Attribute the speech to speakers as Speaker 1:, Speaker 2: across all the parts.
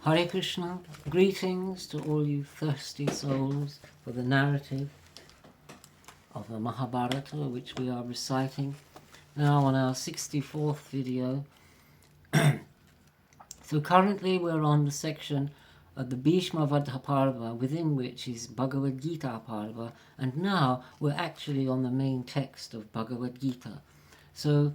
Speaker 1: Hare Krishna, greetings to all you thirsty souls for the narrative of the Mahabharata, which we are reciting now on our 64th video. So currently we're on the section of the Bhishma Vadha Parva, within which is Bhagavad Gita Parva, and now we're actually on the main text of Bhagavad Gita. So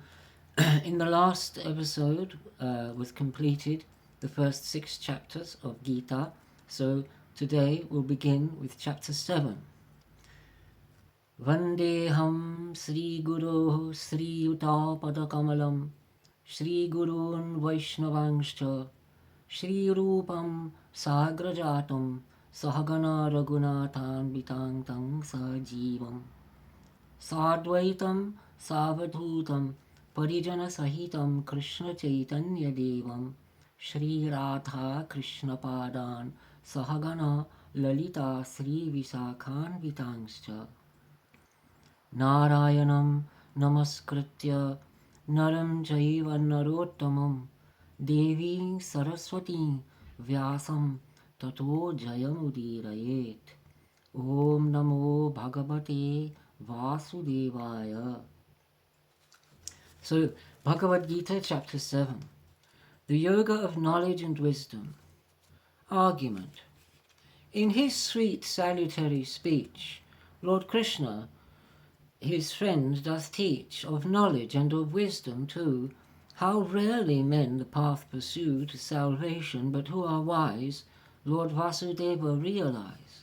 Speaker 1: in the last episode was completed the first 6 chapters of Gita. So today we'll begin with chapter 7. Vandeham Sri Guru Sri Yuta Padakamalam Shri Gurun Vaishnavangscha Shri Rupam Sagrajatam Sahagana Raghunathan Vitangtam Sajivam Sadvaitam Savadhutam Parijana Sahitam Krishna Chaitanya Devam Shri Radha Krishna Padan Sahagana Lalita Sri Visakhan Vitangscha Narayanam Namaskritya Naram Jaiva Narottamam Devi Saraswati Vyasam Tato Jayamudirayet. Om Namo Bhagavate Vasudevaya. So, Bhagavad Gita chapter 7. The Yoga of Knowledge and Wisdom. Argument. In his sweet salutary speech, Lord Krishna, his friend, doth teach of knowledge and of wisdom too, how rarely men the path pursue to salvation, but who are wise, Lord Vasudeva realize.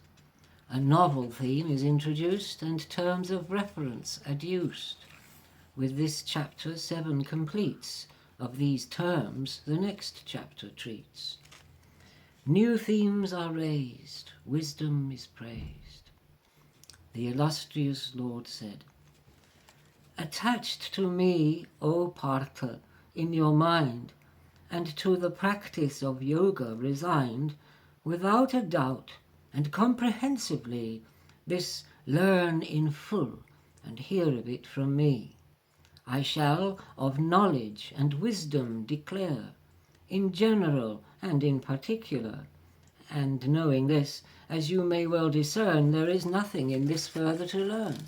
Speaker 1: A novel theme is introduced and terms of reference adduced. With this chapter 7 completes. Of these terms the next chapter treats. New themes are raised, wisdom is praised. The illustrious Lord said, attached to me, O Partha, in your mind, and to the practice of yoga resigned, without a doubt and comprehensively, this learn in full and hear of it from me. I shall of knowledge and wisdom declare, in general and in particular. And knowing this, as you may well discern, there is nothing in this further to learn.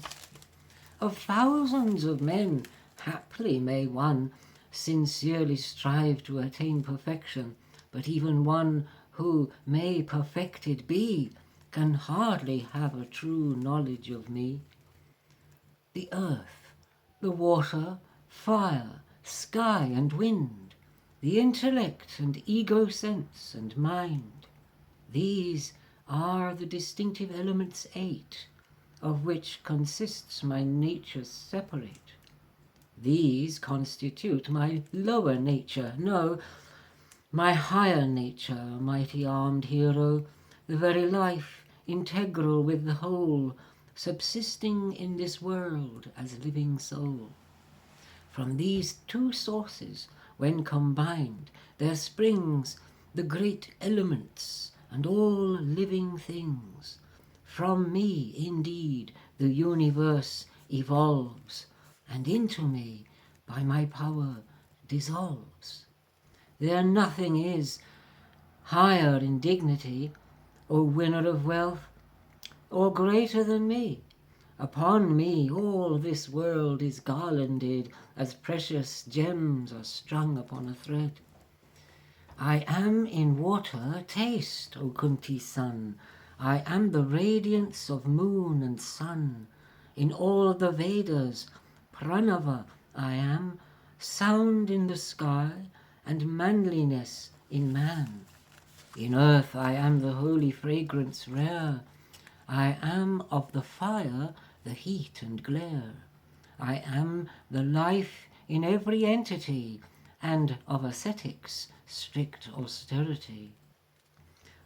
Speaker 1: Of thousands of men, haply may one sincerely strive to attain perfection, but even one who may perfected be, can hardly have a true knowledge of me. The earth, the water, fire, sky and wind, the intellect and ego sense and mind, these are the distinctive elements 8, of which consists my nature separate. These constitute my lower nature, no, my higher nature, mighty armed hero, the very life integral with the whole, subsisting in this world as living soul. From these 2 sources, when combined, there springs the great elements and all living things. From me, indeed, the universe evolves, and into me, by my power, dissolves. There nothing is higher in dignity, O winner of wealth, or greater than me. Upon me all this world is garlanded, as precious gems are strung upon a thread. I am in water taste, O Kunti's son. I am the radiance of moon and sun. In all the Vedas, Pranava I am, sound in the sky, and manliness in man. In earth I am the holy fragrance rare. I am of the fire the heat and glare. I am the life in every entity, and of ascetics strict austerity.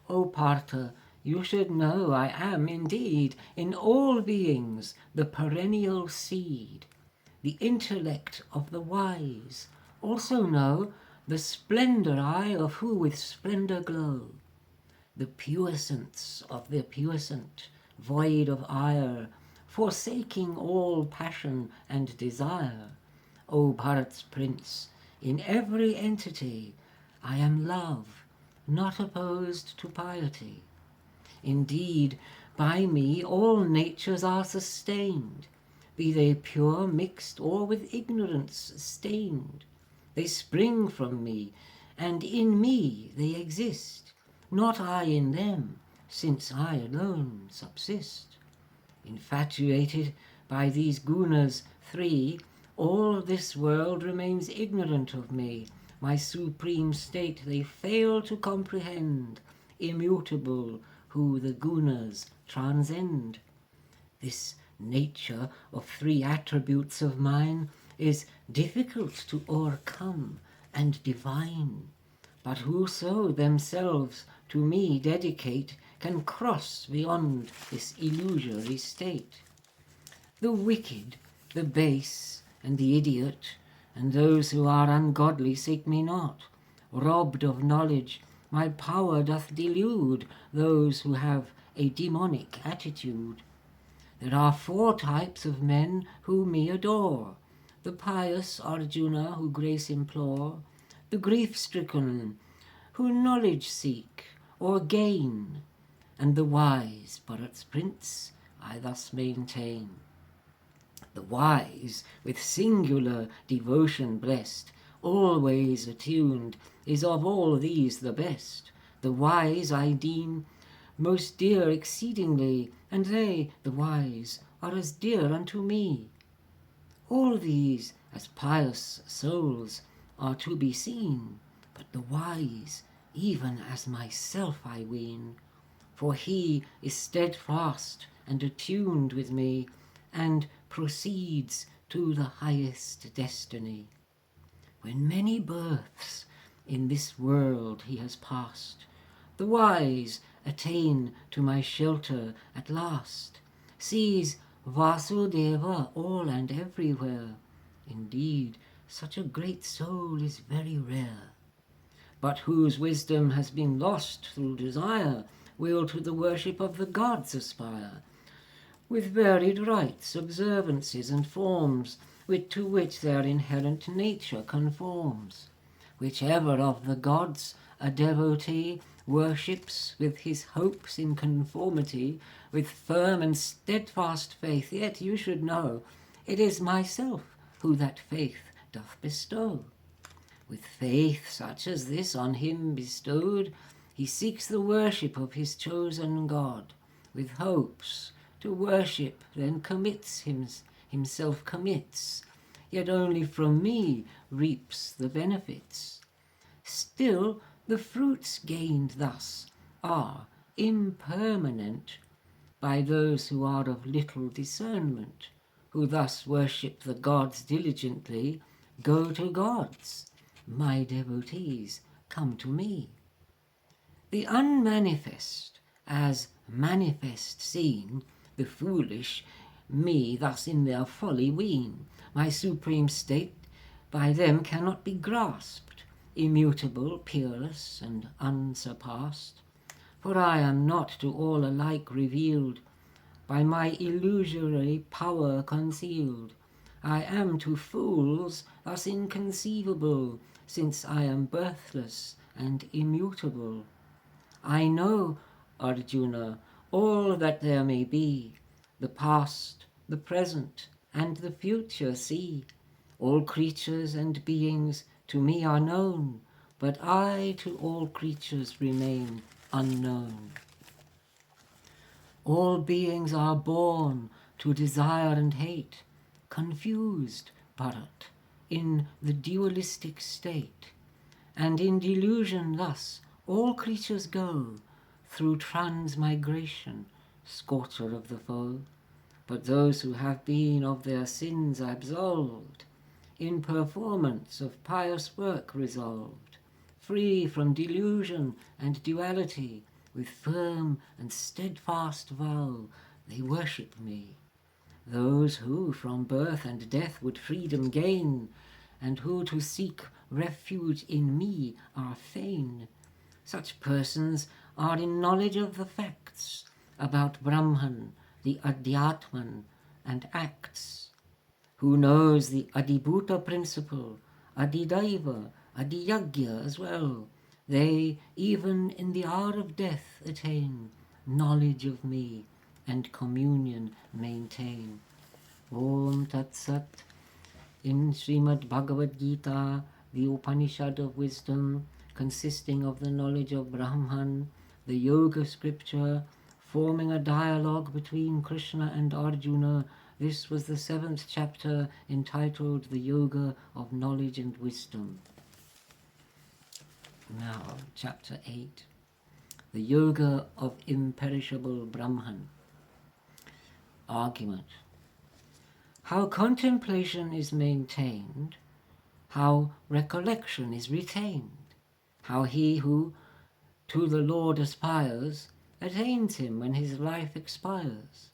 Speaker 1: O Partha, you should know I am indeed in all beings the perennial seed, the intellect of the wise. Also know the splendor I of who with splendor glow, the puissance of the puissant, void of ire, forsaking all passion and desire. O Bharat's prince, in every entity I am love, not opposed to piety. Indeed, by me all natures are sustained, be they pure mixed or with ignorance stained. They spring from me, and in me they exist, not I in them, since I alone subsist. Infatuated by these gunas three, all this world remains ignorant of me. My supreme state they fail to comprehend, immutable, who the gunas transcend. This nature of three attributes of mine is difficult to o'ercome and divine, but whoso themselves to me dedicate can cross beyond this illusory state. The wicked, the base, and the idiot, and those who are ungodly seek me not. Robbed of knowledge, my power doth delude those who have a demonic attitude. There are 4 types of men who me adore: the pious Arjuna who grace implore, the grief-stricken who knowledge seek or gain, and the wise, Bharat's prince, I thus maintain. The wise, with singular devotion blessed, always attuned, is of all these the best. The wise I deem most dear exceedingly, and they, the wise, are as dear unto me. All these, as pious souls, are to be seen, but the wise, even as myself I ween. For he is steadfast and attuned with me, and proceeds to the highest destiny. When many births in this world he has passed, the wise attain to my shelter at last, sees Vasudeva all and everywhere. Indeed, such a great soul is very rare. But whose wisdom has been lost through desire will to the worship of the gods aspire, with varied rites, observances, and forms, to which their inherent nature conforms. Whichever of the gods a devotee worships with his hopes in conformity, with firm and steadfast faith, yet you should know it is myself who that faith doth bestow. With faith such as this on him bestowed, he seeks the worship of his chosen God. With hopes to worship then himself commits, yet only from me reaps the benefits. Still the fruits gained thus are impermanent by those who are of little discernment, who thus worship the gods diligently, go to gods. My devotees come to me. The unmanifest as manifest seen, the foolish me thus in their folly wean. My supreme state by them cannot be grasped, immutable, peerless, and unsurpassed. For I am not to all alike revealed, by my illusory power concealed. I am to fools thus inconceivable, since I am birthless and immutable. I know, Arjuna, all that there may be, the past, the present, and the future see. All creatures and beings to me are known, but I to all creatures remain unknown. All beings are born to desire and hate, confused, Bharat, in the dualistic state. And in delusion thus all creatures go, through transmigration, scorcher of the foe. But those who have been of their sins absolved, in performance of pious work resolved, free from delusion and duality, with firm and steadfast vow, they worship me. Those who from birth and death would freedom gain, and who to seek refuge in me are fain, such persons are in knowledge of the facts about Brahman, the Adhyatman, and acts. Who knows the Adibhuta principle, Adidaiva, Adiyagya as well, they even in the hour of death attain knowledge of me and communion maintain. Om Tat Sat. In Srimad Bhagavad Gita, the Upanishad of wisdom, consisting of the knowledge of Brahman, the yoga scripture, forming a dialogue between Krishna and Arjuna, this was the 7th chapter entitled The Yoga of Knowledge and Wisdom. Now, chapter 8, The Yoga of Imperishable Brahman. Argument. How contemplation is maintained, how recollection is retained, how he who to the Lord aspires attains him when his life expires,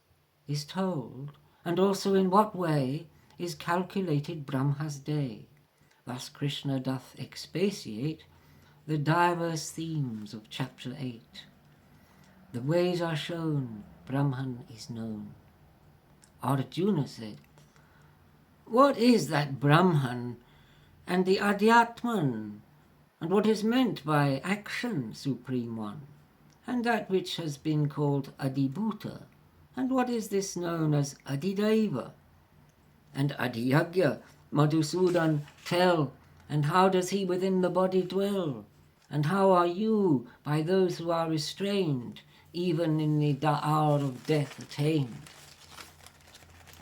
Speaker 1: is told, and also in what way is calculated Brahma's day. Thus Krishna doth expatiate the diverse themes of chapter 8. The ways are shown, Brahman is known. Arjuna said, what is that Brahman and the Adhyatman, and what is meant by action, Supreme One, and that which has been called Adibhuta, and what is this known as Adidaiva? And Adiyagya, Madhusudan, tell, and how does he within the body dwell? And how are you by those who are restrained, even in the hour of death attained?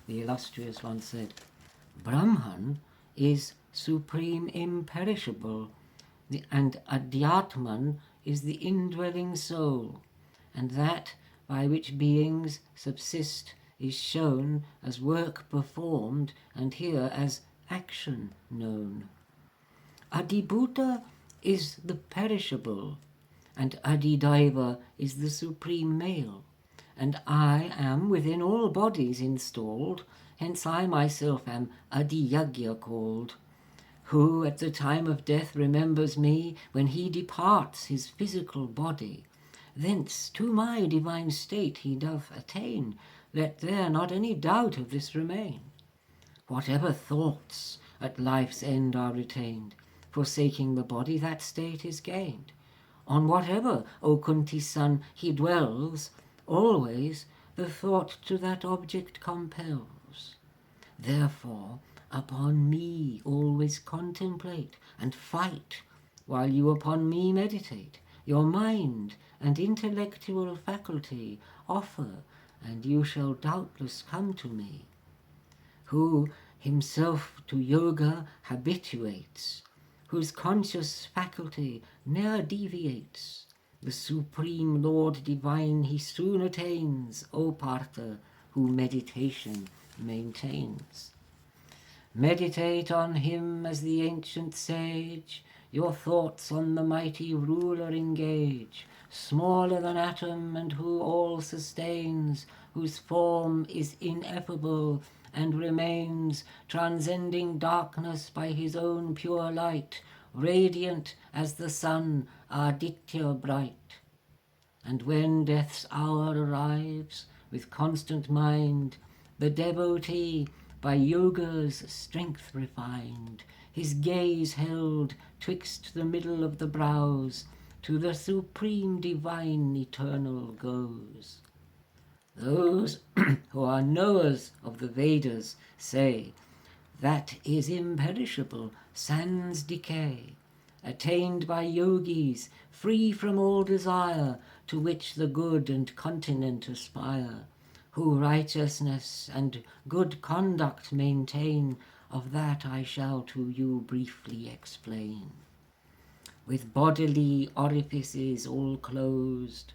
Speaker 1: The illustrious one said, Brahman is supreme imperishable, and Adhyatman is the indwelling soul, and that by which beings subsist is shown as work performed, and here as action known. Adibhuta is the perishable, and Adidaiva is the supreme male, and I am within all bodies installed, hence I myself am Adiyagya called, who at the time of death remembers me when he departs his physical body. Thence to my divine state he doth attain, let there not any doubt of this remain. Whatever thoughts at life's end are retained, forsaking the body, that state is gained. On whatever, O Kunti's son, he dwells, always the thought to that object compels. Therefore, upon me always contemplate and fight, while you upon me meditate. Your mind and intellectual faculty offer, and you shall doubtless come to me. Who himself to yoga habituates, whose conscious faculty ne'er deviates, the supreme Lord divine he soon attains, O Partha, who meditation maintains. Meditate on him as the ancient sage, your thoughts on the mighty ruler engage, smaller than atom and who all sustains, whose form is ineffable and remains, transcending darkness by his own pure light, radiant as the sun, Aditya bright. And when death's hour arrives, with constant mind, the devotee, by yoga's strength refined, his gaze held twixt the middle of the brows, to the supreme divine eternal goes. Those who are knowers of the Vedas say, that is imperishable, sans decay, attained by yogis, free from all desire, to which the good and continent aspire, who righteousness and good conduct maintain, of that I shall to you briefly explain. With bodily orifices all closed,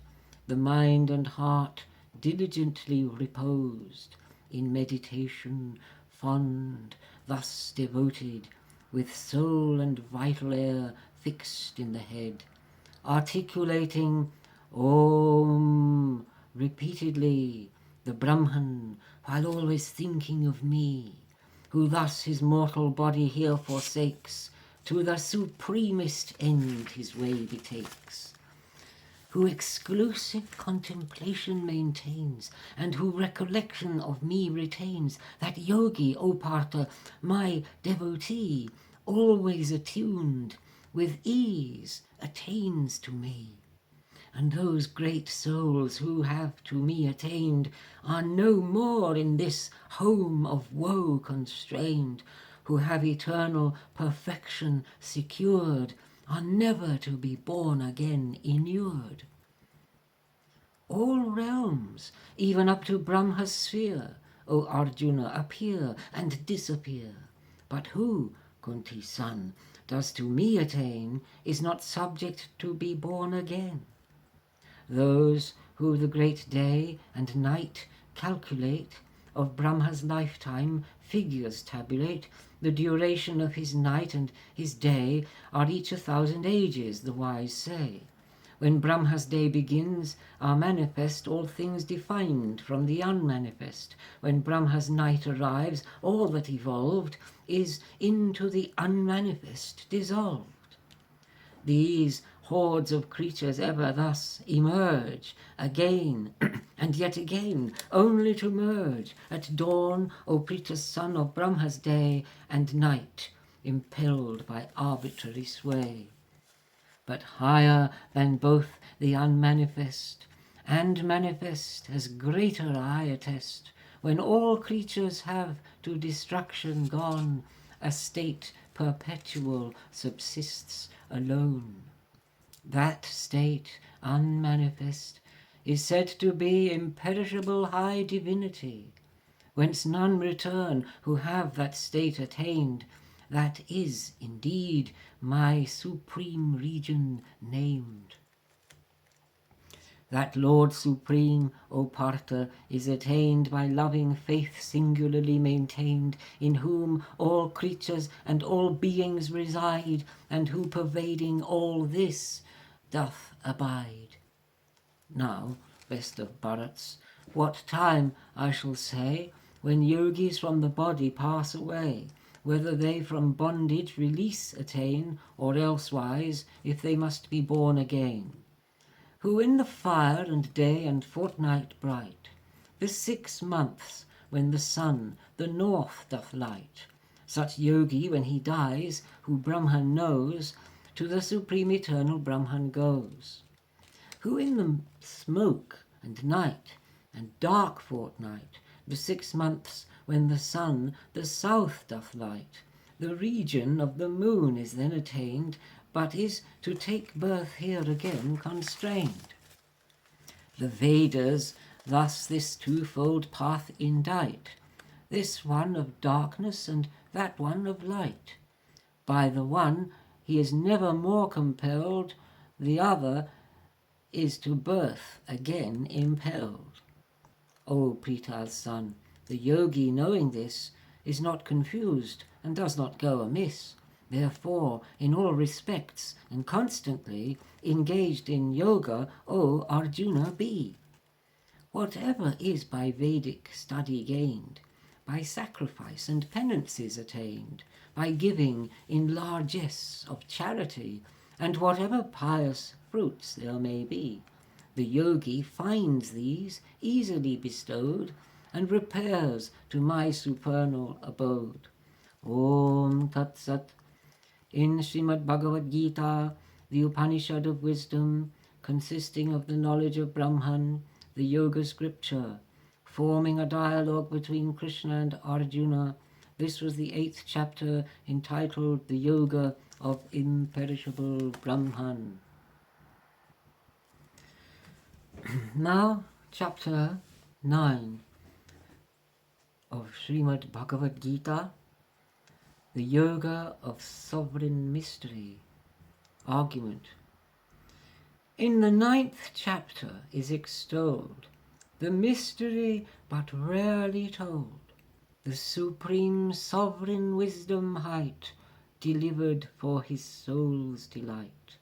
Speaker 1: the mind and heart diligently reposed, in meditation fond, thus devoted, with soul and vital air fixed in the head, articulating Om repeatedly, the Brahman, while always thinking of me, who thus his mortal body here forsakes, to the supremest end his way betakes, who exclusive contemplation maintains, and who recollection of me retains, that yogi, O Partha, my devotee, always attuned, with ease attains to me. And those great souls who have to me attained are no more in this home of woe constrained, who have eternal perfection secured, are never to be born again inured. All realms, even up to Brahma's sphere, O Arjuna, appear and disappear. But who, Kunti's son, does to me attain, is not subject to be born again. Those who the great day and night calculate, of Brahma's lifetime figures tabulate, the duration of his night and his day are each 1,000 ages, the wise say. When Brahma's day begins, are manifest all things defined from the unmanifest. When Brahma's night arrives, all that evolved is into the unmanifest dissolved. These hordes of creatures ever thus emerge, again and yet again, only to merge at dawn, O Prita's son, of Brahma's day, and night, impelled by arbitrary sway. But higher than both the unmanifest and manifest, as greater I attest, when all creatures have to destruction gone, a state perpetual subsists alone. That state, unmanifest, is said to be imperishable high divinity, whence none return who have that state attained. That is indeed my supreme region named. That Lord Supreme, O Partha, is attained by loving faith singularly maintained, in whom all creatures and all beings reside, and who pervading all this doth abide. Now, best of Bharats, what time I shall say, when yogis from the body pass away, whether they from bondage release attain, or elsewise, if they must be born again. Who in the fire and day and fortnight bright, the 6 months when the sun the north doth light, such yogi when he dies, who Brahman knows, to the supreme eternal Brahman goes. Who in the smoke and night and dark fortnight, the 6 months when the sun the south doth light, the region of the moon is then attained, but is to take birth here again constrained. The Vedas thus this twofold path indite, this one of darkness and that one of light. By the one he is never more compelled, the other is to birth again impelled. O Prita's son, the yogi knowing this is not confused and does not go amiss. Therefore, in all respects and constantly engaged in yoga, O Arjuna, be. Whatever is by Vedic study gained, by sacrifice and penances attained, by giving in largesse of charity, and whatever pious fruits there may be, the yogi finds these easily bestowed, and repairs to my supernal abode. Om Tat Sat. In Srimad Bhagavad Gita, the Upanishad of wisdom, consisting of the knowledge of Brahman, the yoga scripture, forming a dialogue between Krishna and Arjuna, this was the 8th chapter, entitled The Yoga of Imperishable Brahman. Now, chapter 9 of Srimad Bhagavad Gita, the Yoga of Sovereign Mystery. Argument. In the 9th chapter is extolled the mystery but rarely told, the supreme sovereign wisdom height, delivered for his soul's delight.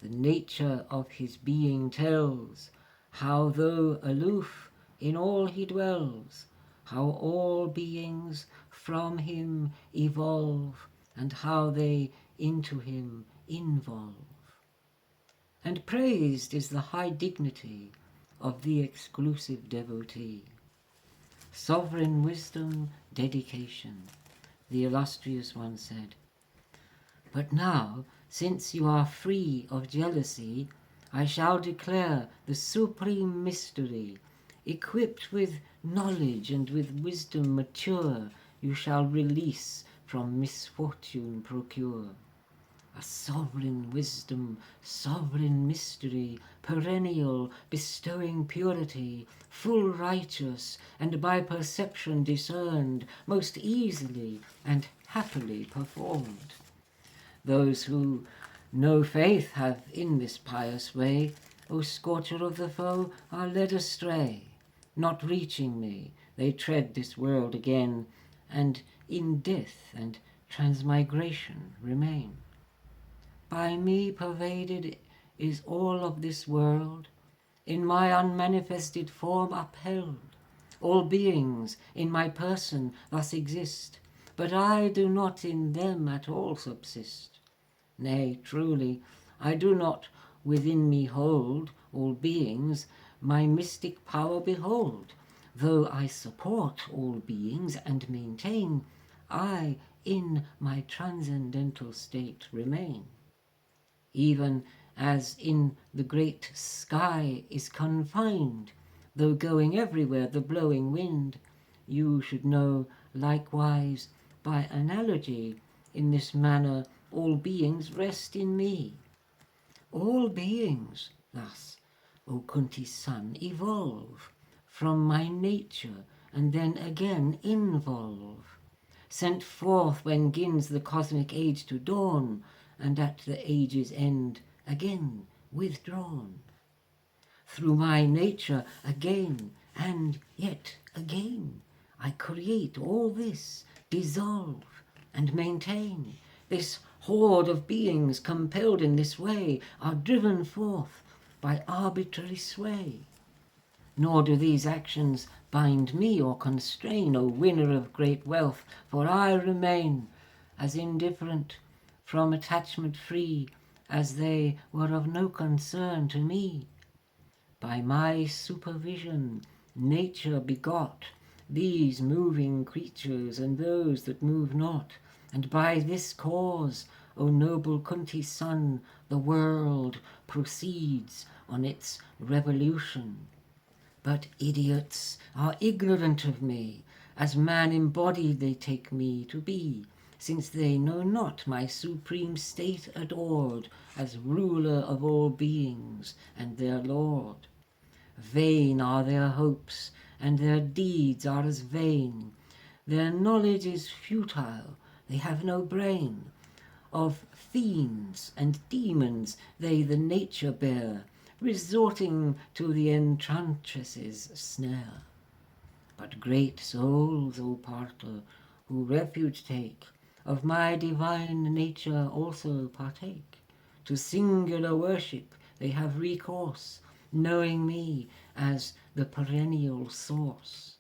Speaker 1: The nature of his being tells, how though aloof in all he dwells, how all beings from him evolve, and how they into him involve. And praised is the high dignity of the exclusive devotee. Sovereign wisdom, dedication, the illustrious one said. But now Since you are free of jealousy, I shall declare the supreme mystery. Equipped with knowledge and with wisdom mature, you shall release from misfortune procure. A sovereign wisdom, sovereign mystery, perennial, bestowing purity, full righteous, and by perception discerned, most easily and happily performed. Those who no faith have in this pious way, O scorcher of the foe, are led astray. Not reaching me, they tread this world again, and in death and transmigration remain. By me pervaded is all of this world, in my unmanifested form upheld. All beings in my person thus exist, but I do not in them at all subsist. Nay, truly, I do not within me hold all beings, my mystic power behold. Though I support all beings and maintain, I in my transcendental state remain. Even as in the great sky is confined, though going everywhere the blowing wind, you should know likewise by analogy, in this manner all beings rest in me. All beings thus, O Kunti's son, evolve from my nature and then again involve, sent forth when 'gins the cosmic age to dawn, and at the age's end again withdrawn. Through my nature again and yet again I create all this, dissolve and maintain. This horde of beings compelled in this way are driven forth by arbitrary sway. Nor do these actions bind me or constrain, O winner of great wealth, for I remain as indifferent, from attachment free, as they were of no concern to me. By my supervision nature begot these moving creatures and those that move not, and by this cause, O noble Kunti's son, the world proceeds on its revolution. But idiots are ignorant of me, as man embodied they take me to be, since they know not my supreme state adored, as ruler of all beings and their Lord. Vain are their hopes, and their deeds are as vain. Their knowledge is futile, they have no brain. Of fiends and demons they the nature bear, resorting to the enchantress's snare. But great souls, O Partha, who refuge take, of my divine nature also partake. To singular worship they have recourse, knowing me as the perennial source.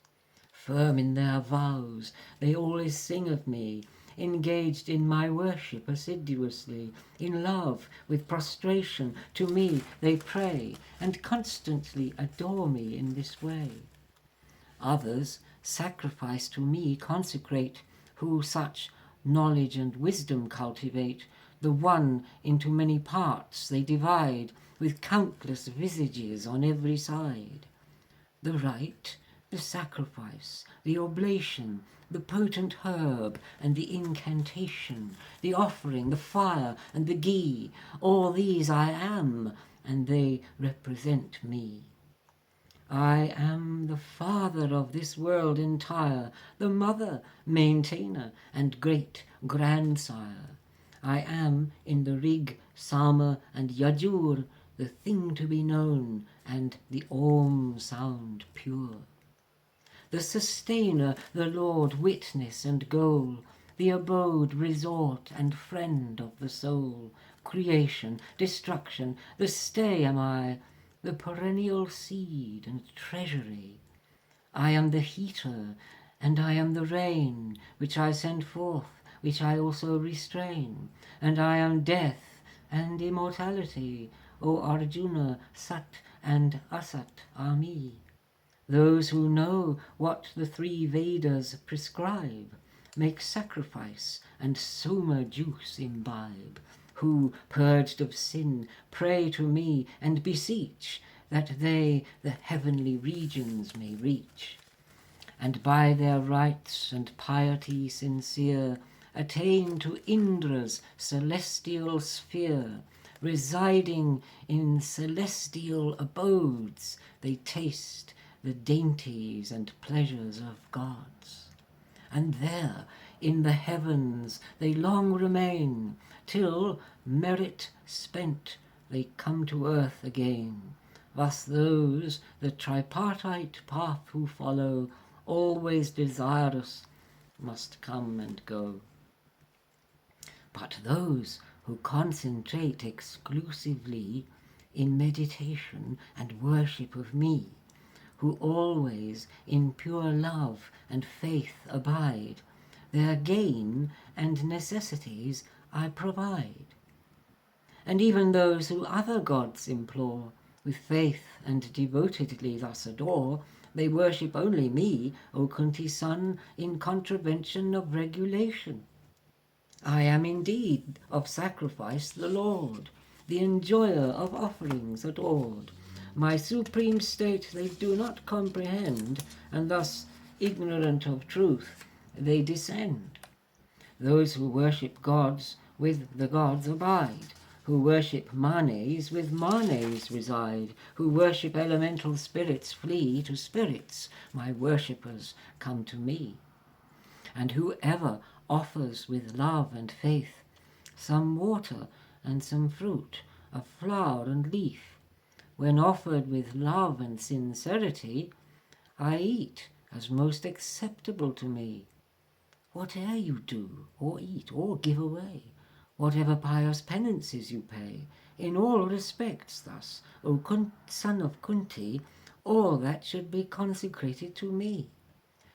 Speaker 1: Firm in their vows, they always sing of me, engaged in my worship assiduously. In love, with prostration, to me they pray, and constantly adore me in this way. Others sacrifice to me consecrate, who such knowledge and wisdom cultivate. The one into many parts they divide, with countless visages on every side. The rite, the sacrifice, the oblation, the potent herb and the incantation, the offering, the fire and the ghee, all these I am, and they represent me. I am the father of this world entire, the mother, maintainer, and great grandsire. I am in the Rig, Sama, and Yajur, the thing to be known, and the Om sound pure. The sustainer, the Lord, witness and goal, the abode, resort, and friend of the soul. Creation, destruction, the stay am I, the perennial seed and treasury. I am the heater, and I am the rain, which I send forth, which I also restrain. And I am death and immortality, O Arjuna, Sat and Asat are me. Those who know what the 3 Vedas prescribe make sacrifice and soma juice imbibe. who, purged of sin, pray to me and beseech that they the heavenly regions may reach, and by their rites and piety sincere attain to Indra's celestial sphere. Residing in celestial abodes, they taste the dainties and pleasures of gods. And there in the heavens they long remain, till, merit spent, they come to earth again. Thus those the tripartite path who follow, always desirous, must come and go. But those who concentrate exclusively in meditation and worship of me, who always in pure love and faith abide, their gain and necessities I provide. And even those who other gods implore, with faith and devotedly thus adore, they worship only me, O Kunti's son, in contravention of regulation. I am indeed of sacrifice the Lord, the enjoyer of offerings adored. My supreme state they do not comprehend, and thus, ignorant of truth, they descend. Those who worship gods with the gods abide, who worship manes with manes reside, who worship elemental spirits flee to spirits, my worshippers come to me. And whoever offers with love and faith some water and some fruit, a flower and leaf, when offered with love and sincerity, I eat as most acceptable to me. Whate'er you do, or eat, or give away, whatever pious penances you pay, in all respects thus, O son of Kunti, all that should be consecrated to me.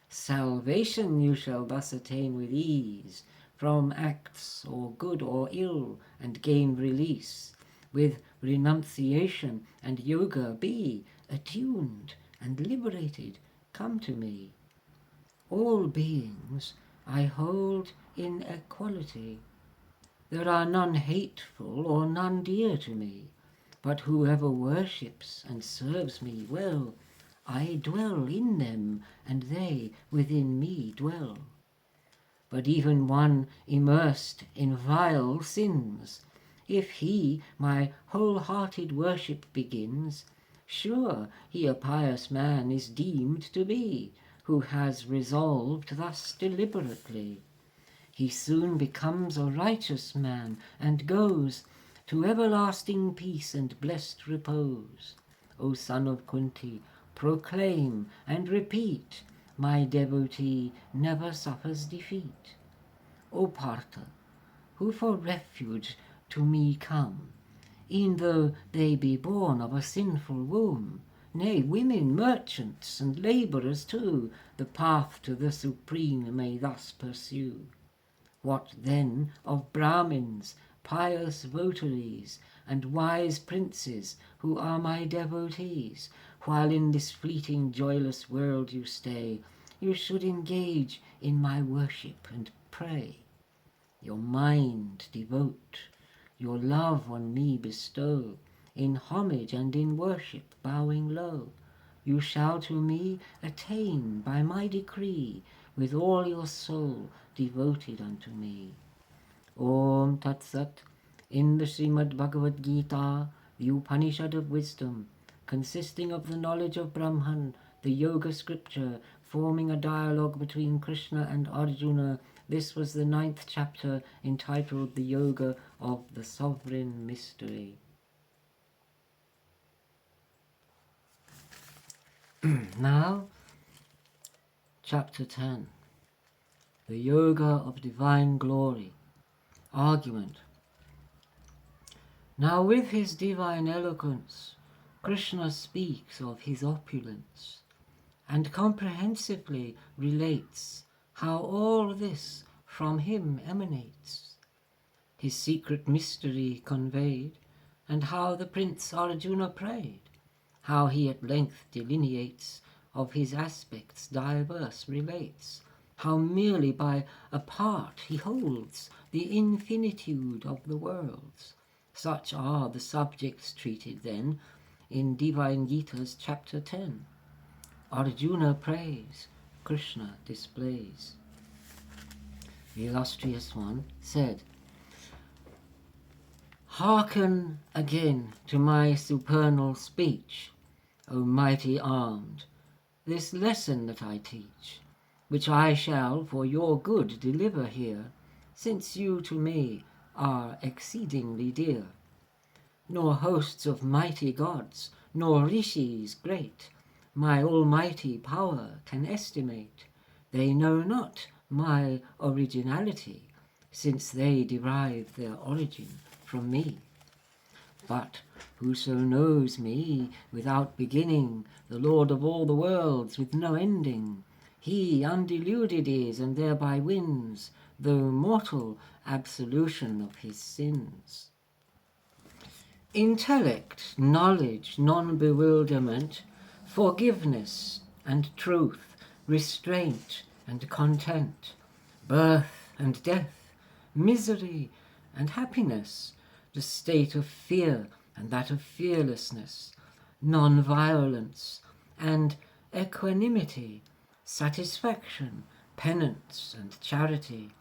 Speaker 1: Salvation you shall thus attain with ease, from acts or good or ill, and gain release. With renunciation and yoga be attuned and liberated, come to me. All beings I hold in equality. There are none hateful or none dear to me, but whoever worships and serves me well, I dwell in them, and they within me dwell. But even one immersed in vile sins, if he my wholehearted worship begins, sure he a pious man is deemed to be, who has resolved thus deliberately. He soon becomes a righteous man, and goes to everlasting peace and blessed repose. O son of Kunti, proclaim and repeat, my devotee never suffers defeat. O Partha, who for refuge to me come, e'en though they be born of a sinful womb, nay, women, merchants, and labourers too, the path to the Supreme may thus pursue. What then of Brahmins, pious votaries, and wise princes who are my devotees? While in this fleeting joyless world you stay, you should engage in my worship and pray. Your mind devote, your love on me bestow, in homage and in worship bowing low. You shall to me attain by my decree, with all your soul devoted unto me. Om Tat Sat. In the Srimad Bhagavad Gita, the Upanishad of wisdom, consisting of the knowledge of Brahman, the yoga scripture, forming a dialogue between Krishna and Arjuna, this was the 9th chapter, entitled The Yoga of the Sovereign Mystery. Now, chapter 10. The Yoga of Divine Glory. Argument. Now with his divine eloquence, Krishna speaks of his opulence, and comprehensively relates how all this from him emanates, his secret mystery conveyed, and how the Prince Arjuna prayed, how he at length delineates, of his aspects diverse relates, how merely by a part he holds the infinitude of the worlds. Such are the subjects treated then in Divine Gita's chapter 10. Arjuna prays, Krishna displays. The illustrious one said, "Hearken again to my supernal speech, O mighty armed, this lesson that I teach, which I shall for your good deliver here, since you to me are exceedingly dear. Nor hosts of mighty gods, nor rishis great, my almighty power can estimate. They know not my originality, since they derive their origin from me. But whoso knows me without beginning, the Lord of all the worlds with no ending, he undeluded is and thereby wins, though mortal, absolution of his sins." Intellect, knowledge, non-bewilderment, forgiveness and truth, restraint and content, birth and death, misery and happiness, the state of fear and that of fearlessness, non-violence and equanimity, satisfaction, penance and charity,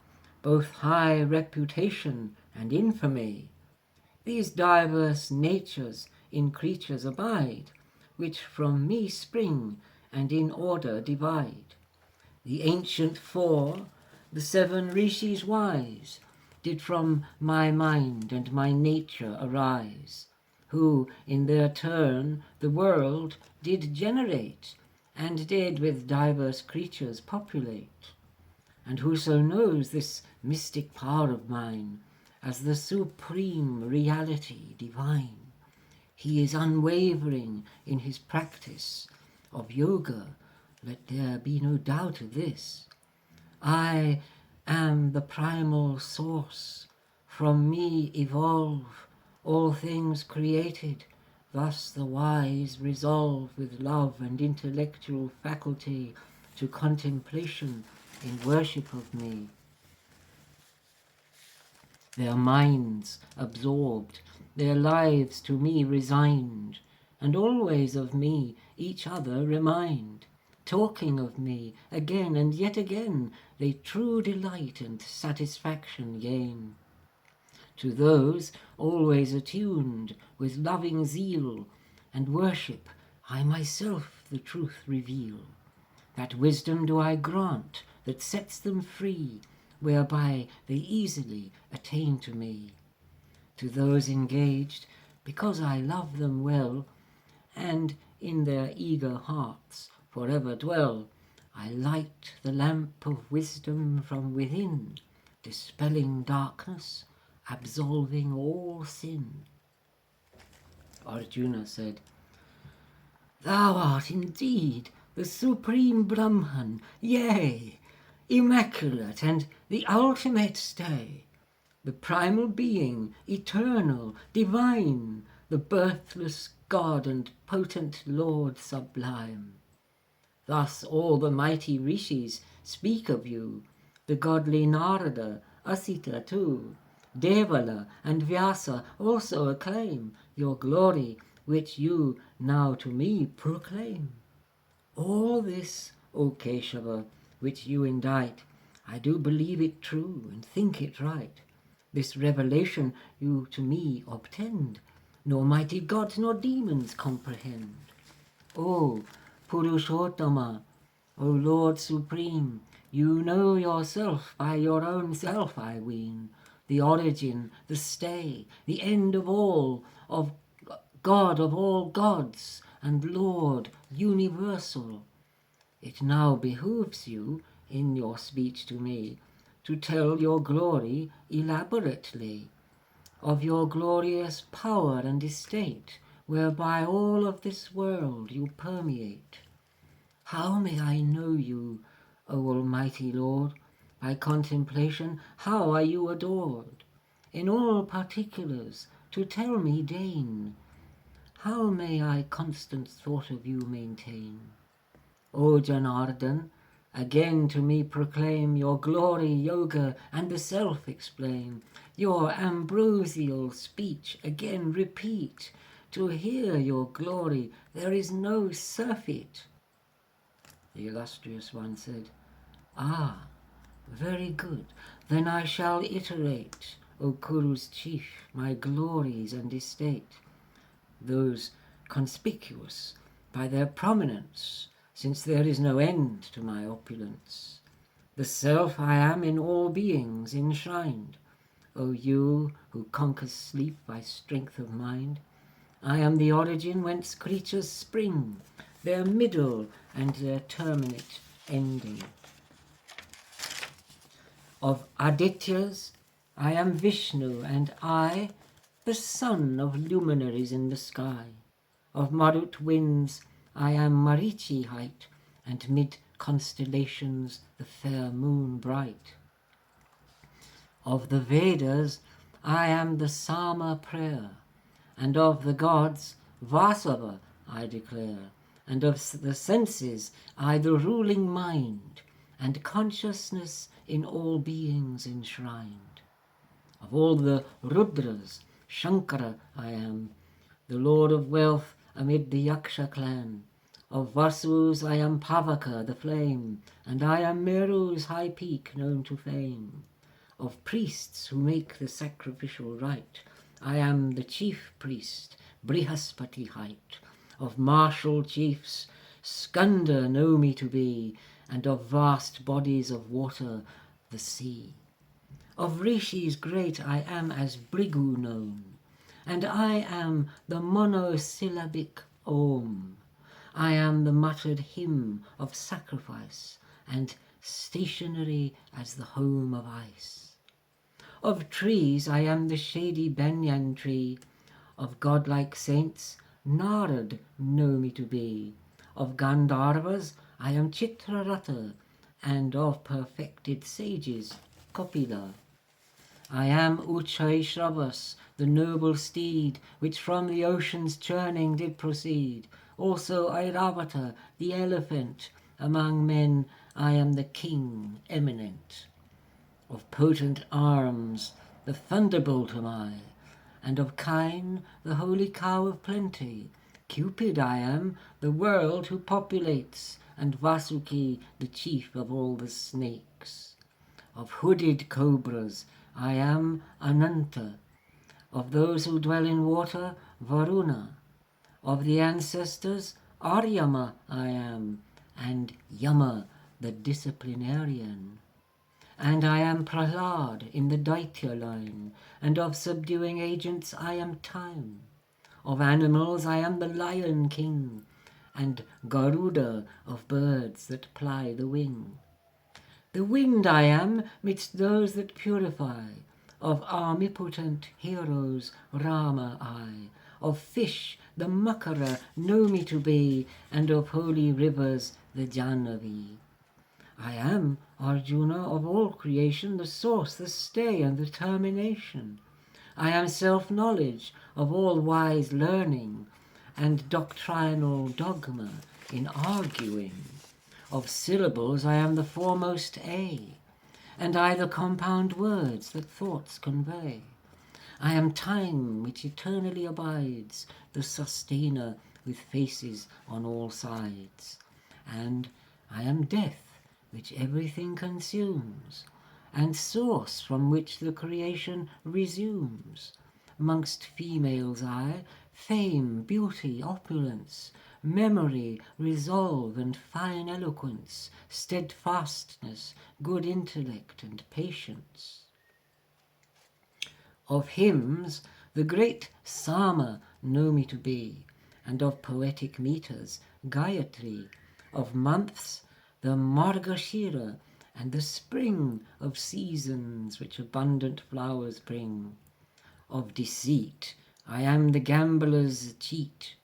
Speaker 1: both high reputation and infamy. These diverse natures in creatures abide, which from me spring and in order divide. The ancient four, the 7 rishis wise, did from my mind and my nature arise, who in their turn the world did generate, and did with diverse creatures populate. And whoso knows this mystic power of mine as the supreme reality divine, he is unwavering in his practice of yoga, let there be no doubt of this. I am the primal source, from me evolve all things created, thus the wise resolve with love and intellectual faculty to contemplation in worship of me. Their minds absorbed, their lives to me resigned, and always of me each other remind. Talking of me again and yet again, they true delight and satisfaction gain. To those always attuned with loving zeal and worship, I myself the truth reveal. That wisdom do I grant that sets them free, whereby they easily attain to me. To those engaged, because I love them well, and in their eager hearts forever dwell, I light the lamp of wisdom from within, dispelling darkness, absolving all sin. Arjuna said, "Thou art indeed the supreme Brahman, yea, immaculate and the ultimate stay, the primal being, eternal, divine, the birthless God and potent Lord sublime. Thus all the mighty rishis speak of you, the godly Narada, Asita too, Devala and Vyasa also acclaim your glory, which you now to me proclaim. All this, O Keshava, which you indite, I do believe it true and think it right. This revelation you to me obtend, nor mighty gods nor demons comprehend. O Purushottama, O Lord Supreme, you know yourself by your own self, I ween, the origin, the stay, the end of all, of God of all gods, and Lord universal. It now behooves you, in your speech to me, to tell your glory elaborately, of your glorious power and estate, whereby all of this world you permeate. How may I know you, O Almighty Lord? By contemplation, how are you adored? In all particulars, to tell me deign. How may I constant thought of you maintain? O Janardhan, Again to me proclaim your glory, yoga, and the self explain. Your ambrosial speech again repeat. To hear your glory there is no surfeit. The illustrious one said, Ah, very good. Then I shall iterate, O Kuru's chief, my glories and estate, those conspicuous by their prominence, since there is no end to my opulence. The self I am in all beings enshrined. O you who conquer sleep by strength of mind, I am the origin whence creatures spring, their middle and their terminate ending. Of Adityas I am Vishnu, and I the sun of luminaries in the sky. Of Marut winds I am Marichi height, and mid constellations the fair moon bright. Of the Vedas I am the Sama prayer, and of the gods Vasava I declare, and of the senses I the ruling mind, and consciousness in all beings enshrined. Of all the Rudras Shankara I am, the lord of wealth amid the Yaksha clan. Of Vasus I am Pavaka the flame, and I am Meru's high peak known to fame. Of priests who make the sacrificial rite I am the chief priest, Brihaspati height. Of martial chiefs Skanda know me to be, and of vast bodies of water the sea. Of rishis great I am as Brigu known, and I am the monosyllabic Om. I am the muttered hymn of sacrifice, and stationary as the home of ice. Of trees I am the shady banyan tree, of godlike saints Narad know me to be. Of Gandharvas I am Chitrarata, and of perfected sages Kapila. I am Uchaishravas, the noble steed, which from the ocean's churning did proceed. Also Airavata, the elephant. Among men I am the king eminent. Of potent arms the thunderbolt am I, and of kine the holy cow of plenty. Cupid I am, the world who populates, and Vasuki, the chief of all the snakes. Of hooded cobras I am Ananta, of those who dwell in water Varuna. Of the ancestors Aryama I am, and Yama the disciplinarian. And I am Prahlad in the Daitya line, and of subduing agents I am Time. Of animals I am the Lion King, and Garuda of birds that ply the wing. The wind I am midst those that purify, of armipotent heroes Rama I, of fish the Makara know me to be, and of holy rivers the Jahnavi. I am, Arjuna, of all creation the source, the stay, and the termination. I am self-knowledge of all wise learning, and doctrinal dogma in arguing. Of syllables I am the foremost A, and I the compound words that thoughts convey. I am time which eternally abides, the sustainer with faces on all sides. And I am death which everything consumes, and source from which the creation resumes. Amongst females I, fame, beauty, opulence, memory, resolve, and fine eloquence, steadfastness, good intellect, and patience. Of hymns the great Sama know me to be, and of poetic meters Gayatri. Of months the Margashira, and the spring of seasons which abundant flowers bring. Of deceit I am the gambler's cheat,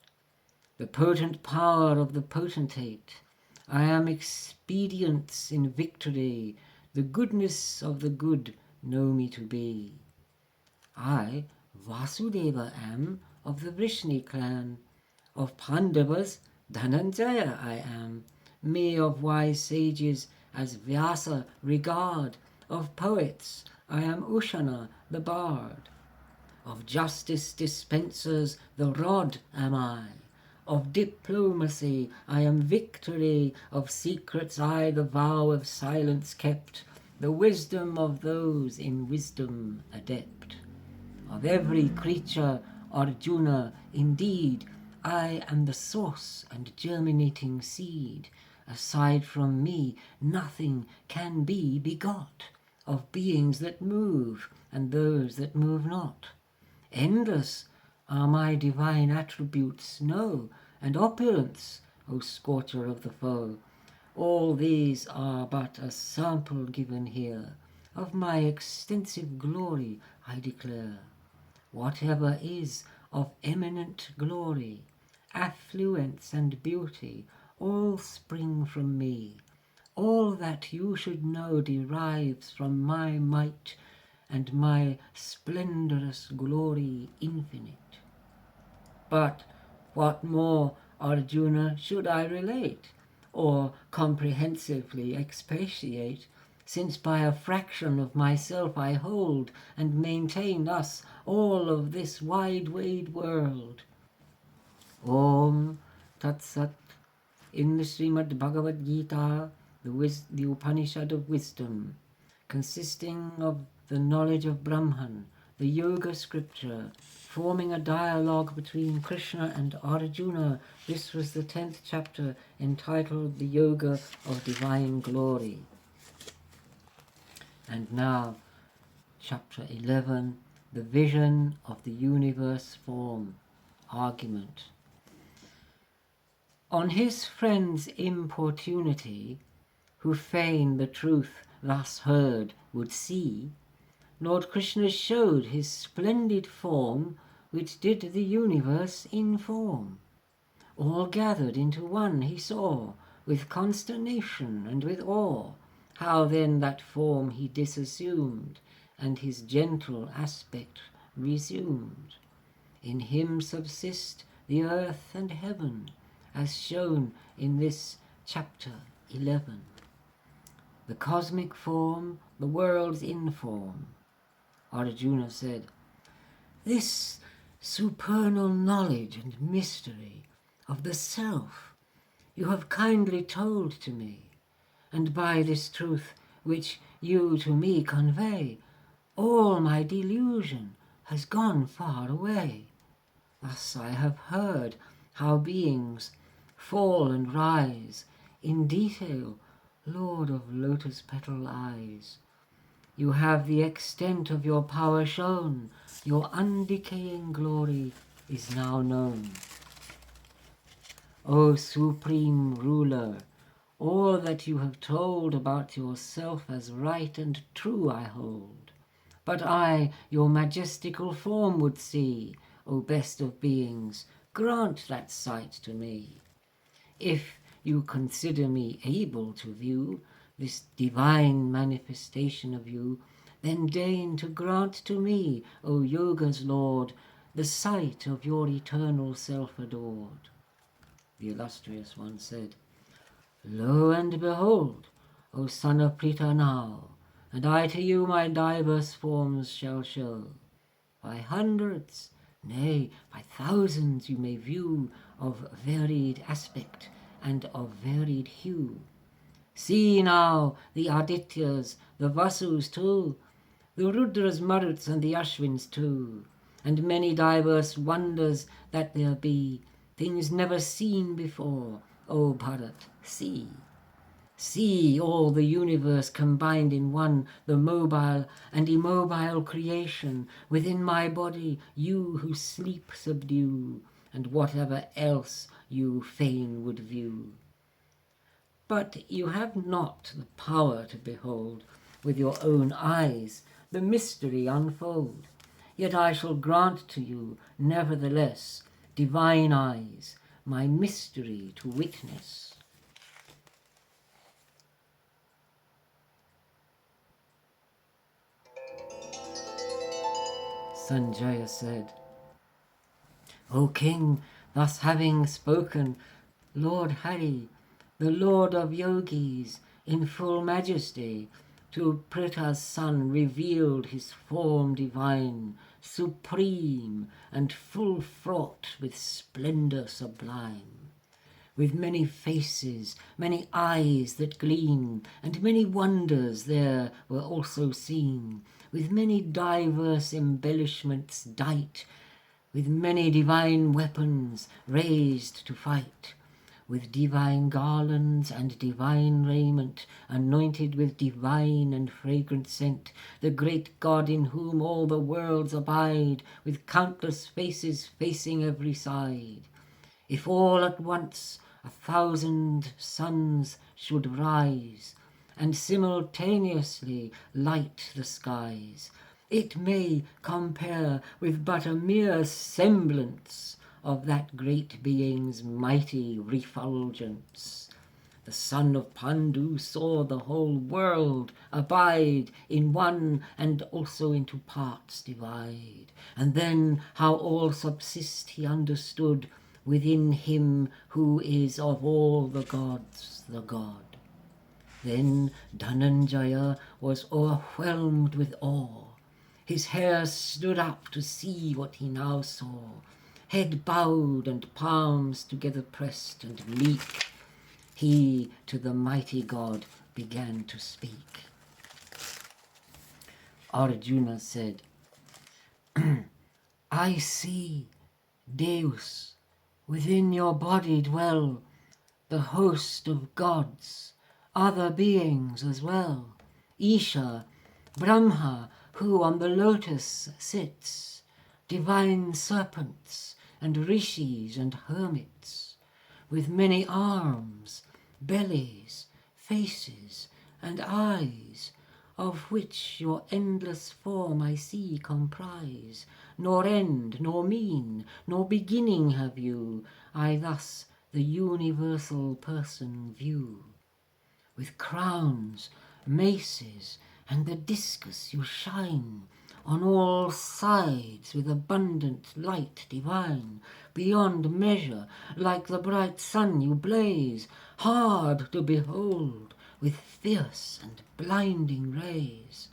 Speaker 1: the potent power of the potentate. I am expedience in victory, the goodness of the good know me to be. I, Vasudeva, am of the Vrishni clan. Of Pandavas, Dhananjaya I am. Me of wise sages, as Vyasa regard. Of poets I am Ushana the bard. Of justice dispensers the rod am I. Of diplomacy I am victory. Of secrets I the vow of silence kept, the wisdom of those in wisdom adept. Of every creature, Arjuna, indeed, I am the source and germinating seed. Aside from me nothing can be begot, of beings that move and those that move not. Endless are my divine attributes, snow and opulence, O scorcher of the foe. All these are but a sample given here. Of my extensive glory I declare. Whatever is of eminent glory, affluence and beauty, all spring from me. All that you should know derives from my might and my splendorous glory infinite. But what more, Arjuna, should I relate, or comprehensively expatiate, since by a fraction of myself I hold and maintain thus all of this wide world? Om Tat Sat. In the Srimad Bhagavad Gita, the Upanishad of wisdom, consisting of the knowledge of Brahman, the Yoga scripture, forming a dialogue between Krishna and Arjuna. This was the 10th chapter, entitled The Yoga of Divine Glory. And now, chapter 11, the vision of the universe form, argument. On his friend's importunity, who fain the truth thus heard would see, Lord Krishna showed his splendid form, which did the universe inform. All gathered into one he saw, with consternation and with awe. How then that form he disassumed, and his gentle aspect resumed. In him subsist the earth and heaven, as shown in this chapter 11. The cosmic form, the world's inform. Arjuna said, this supernal knowledge and mystery of the self you have kindly told to me, and by this truth which you to me convey, all my delusion has gone far away. Thus I have heard how beings fall and rise, in detail, Lord of lotus petal eyes. You have the extent of your power shown, your undecaying glory is now known. O supreme ruler, all that you have told about yourself as right and true I hold. But I your majestical form would see, O best of beings, grant that sight to me. If you consider me able to view this divine manifestation of you, then deign to grant to me, O Yoga's Lord, the sight of your eternal self adored. The illustrious one said, lo and behold, O son of Prita now, and I to you my diverse forms shall show. By hundreds, nay, by thousands you may view, of varied aspect and of varied hue. See now the Adityas, the Vasus too, the Rudras, Maruts, and the Ashwins too, and many diverse wonders that there be, things never seen before, O Bharat, see. See all the universe combined in one, the mobile and immobile creation, within my body you who sleep subdue, and whatever else you fain would view. But you have not the power to behold with your own eyes the mystery unfold. Yet I shall grant to you, nevertheless, divine eyes, my mystery to witness. Sanjaya said, O king, thus having spoken, Lord Hari, the lord of yogis, in full majesty, to Prita's son revealed his form divine, supreme and full fraught with splendor sublime. With many faces, many eyes that gleam, and many wonders there were also seen, with many diverse embellishments dight, with many divine weapons raised to fight, with divine garlands and divine raiment, anointed with divine and fragrant scent, the great God in whom all the worlds abide, with countless faces facing every side. If all at once 1,000 suns should rise, and simultaneously light the skies, it may compare with but a mere semblance of that great being's mighty refulgence. The son of Pandu saw the whole world abide in one and also into parts divide. And then how all subsist he understood within him who is of all the gods the God. Then Dhananjaya was overwhelmed with awe. His hair stood up to see what he now saw. Head bowed and palms together pressed and meek, he to the mighty God began to speak. Arjuna said, I see, Deus, within your body dwell the host of gods, other beings as well. Isha, Brahma, who on the lotus sits, divine serpents and rishis and hermits, with many arms, bellies, faces, and eyes, of which your endless form I see comprise. Nor end, nor mean, nor beginning have you, I thus the universal person view. With crowns, maces, and the discus you shine, on all sides with abundant light divine, beyond measure, like the bright sun you blaze, hard to behold, with fierce and blinding rays.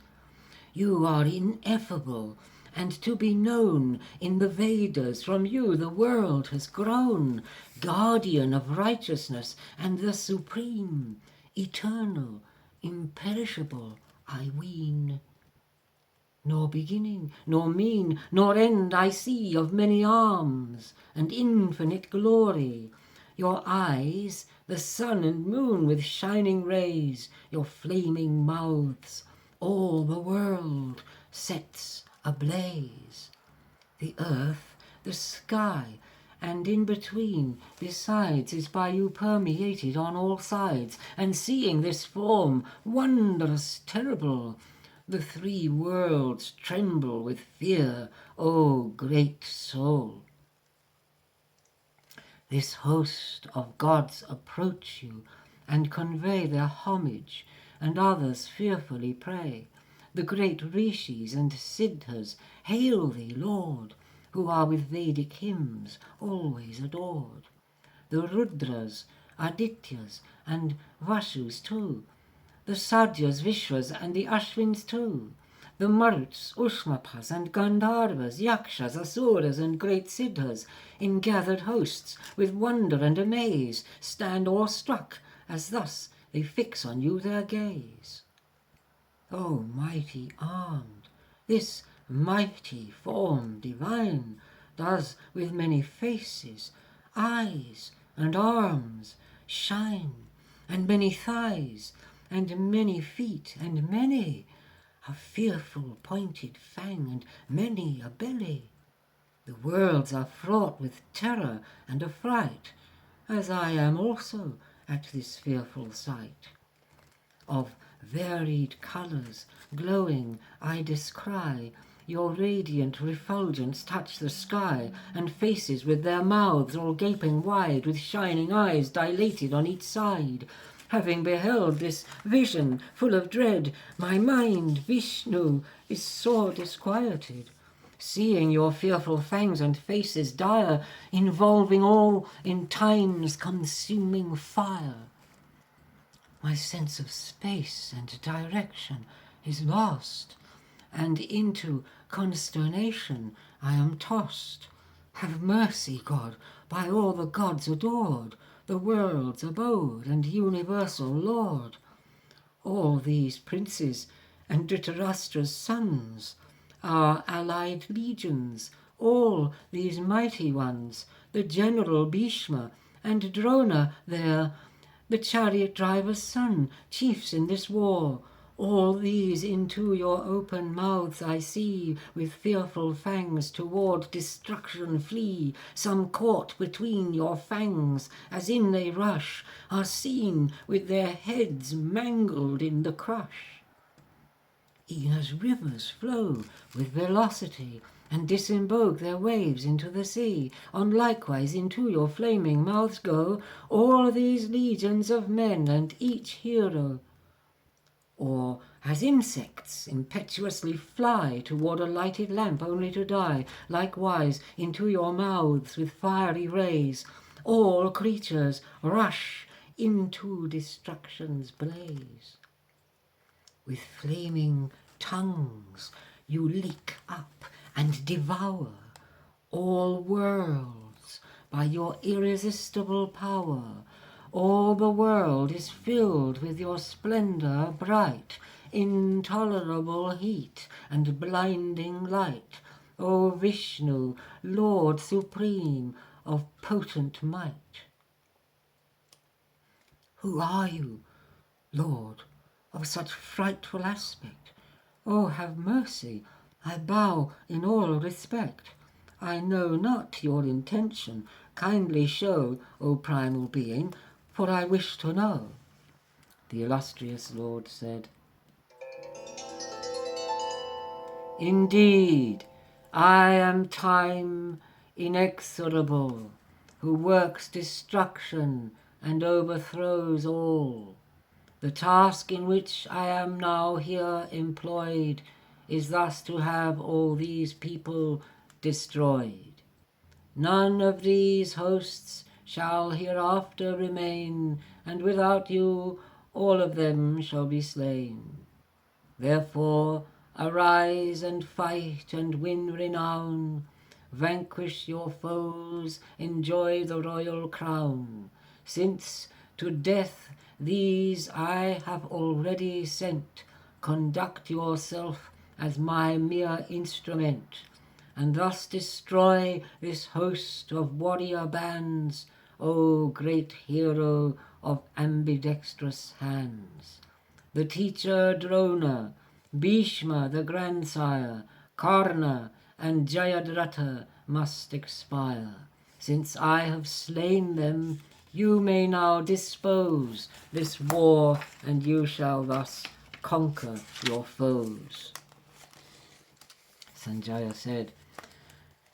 Speaker 1: You are ineffable, and to be known in the Vedas, from you the world has grown, guardian of righteousness and the supreme, eternal, imperishable, I ween. Nor beginning, nor mean, nor end I see of many arms and infinite glory. Your eyes, the sun and moon with shining rays, your flaming mouths, all the world sets ablaze. The earth, the sky, and in between, besides, is by you permeated on all sides, and seeing this form, wondrous, terrible, the three worlds tremble with fear, O great soul. This host of gods approach you and convey their homage, and others fearfully pray. The great rishis and siddhas hail thee, Lord, who are with Vedic hymns always adored. The Rudras, Adityas, and Vashus too, the Sadyas, Vishwas, and the Ashwins too, the Maruts, Ushmapas, and Gandharvas, Yakshas, Asuras, and great Siddhas, in gathered hosts, with wonder and amaze, stand awestruck, as thus they fix on you their gaze. O mighty armed, this mighty form divine does with many faces, eyes, and arms shine, and many thighs, and many feet, and many a fearful pointed fang, and many a belly. The worlds are fraught with terror and affright, as I am also at this fearful sight. Of varied colours glowing I descry, your radiant refulgence touch the sky, and faces with their mouths all gaping wide, with shining eyes dilated on each side. Having beheld this vision full of dread, my mind, Vishnu, is sore disquieted, seeing your fearful fangs and faces dire, involving all in time's consuming fire. My sense of space and direction is lost, and into consternation I am tossed. Have mercy, God, by all the gods adored, the world's abode and universal Lord. All these princes and Dhritarashtra's sons, our allied legions, all these mighty ones, the general Bhishma and Drona there, the chariot driver's son, chiefs in this war, all these into your open mouths I see, with fearful fangs toward destruction flee. Some caught between your fangs, as in they rush, are seen with their heads mangled in the crush. E'en as rivers flow with velocity, and disembogue their waves into the sea, on likewise into your flaming mouths go all these legions of men and each hero. Or as insects impetuously fly toward a lighted lamp only to die, likewise into your mouths with fiery rays all creatures rush into destruction's blaze. With flaming tongues you leap up and devour all worlds by your irresistible power. All the world is filled with your splendor bright, intolerable heat and blinding light. O Vishnu, Lord supreme of potent might. Who are you, Lord, of such frightful aspect? Oh, have mercy, I bow in all respect. I know not your intention, kindly show, O primal being, for I wish to know. The illustrious Lord said, Indeed, I am time inexorable, who works destruction and overthrows all. The task in which I am now here employed is thus to have all these people destroyed. None of these hosts shall hereafter remain, and without you all of them shall be slain. Therefore arise and fight and win renown, vanquish your foes, enjoy the royal crown, since to death these I have already sent. Conduct yourself as my mere instrument, and thus destroy this host of warrior bands, O great hero of ambidextrous hands. The teacher Drona, Bhishma the grandsire, Karna and Jayadratha must expire. Since I have slain them, you may now dispose this war, and you shall thus conquer your foes. Sanjaya said,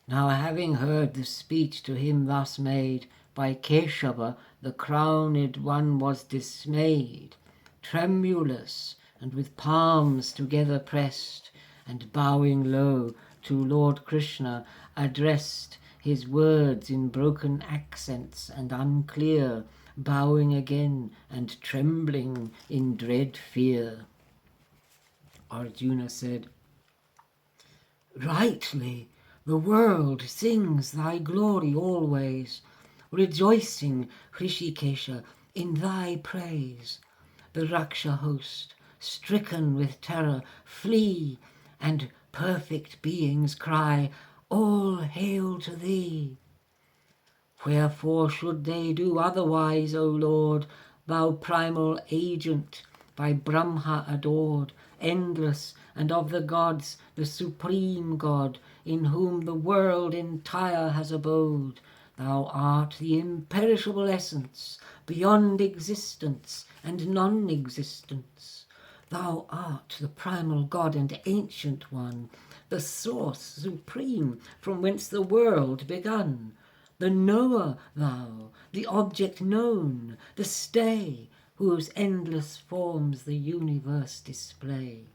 Speaker 1: Now having heard the speech to him thus made, by Keshava the crowned one was dismayed, tremulous and with palms together pressed, and bowing low to Lord Krishna addressed his words in broken accents and unclear, bowing again and trembling in dread fear. Arjuna said, Rightly the world sings thy glory always, rejoicing, Hrishikesha, in thy praise. The Raksha host, stricken with terror, flee, and perfect beings cry, All hail to thee! Wherefore should they do otherwise, O Lord, thou primal agent, by Brahma adored, endless, and of the gods the supreme God, in whom the world entire has abode. Thou art the imperishable essence, beyond existence and non-existence. Thou art the primal God and ancient one, the source supreme from whence the world begun. The knower thou, the object known, the stay, whose endless forms the universe display.